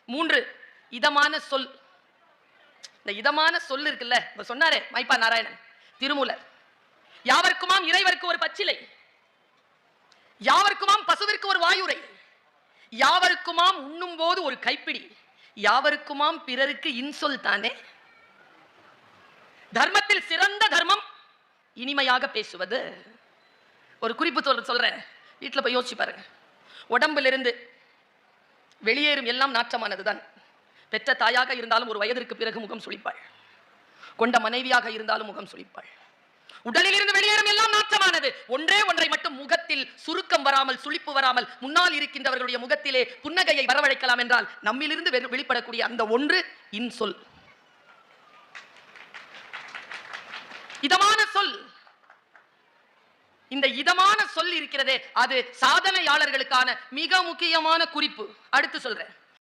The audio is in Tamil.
3 இதமான சொல். இந்த இதமான சொல் இருக்குல்ல, சொன்னாரே மைப்பா நாராயணன் திருமூலர், யாவர்க்குமாம் இறைவர்க்கு ஒரு பச்சிலை, யாவர்க்குமாம் பசுவிற்கு ஒரு வாயுரை, யாவருக்குமாம் உண்ணும் போது ஒரு கைப்பிடி, யாவருக்குமாம் பிறருக்கு இன்சொல் தானே. தர்மத்தில் சிறந்த தர்மம் இனிமையாக பேசுவது. ஒரு குறிப்பு சொல்றேன், வீட்டில் போய் யோசிச்சு பாருங்க. உடம்பிலிருந்து வெளியேறும் எல்லாம் நாற்றமானதுதான். பெற்ற தாயாக இருந்தாலும் ஒரு வயதிற்கு பிறகு முகம் சுளிப்பாள், கொண்ட மனைவியாக இருந்தாலும் முகம் சுளிப்பாள். உடலில் இருந்து வெளியேறும் எல்லாம் நாற்றமானது. ஒன்றே ஒன்றை மட்டும் முகத்தில் சுருக்கம் வராமல் சுளிப்பு வராமல் முன்னால் இருக்கின்றவர்களுடைய முகத்திலே புன்னகையை வரவழைக்கலாம் என்றால் நம்மிலிருந்து வெளிப்படக்கூடிய அந்த ஒன்று இன்சொல், இதமான சொல். இந்த இதமான சொல் இருக்கிறதே, அது சாதனையாளர்களுக்கான மிக முக்கியமான குறிப்பு. அடுத்து சொல்றேன்.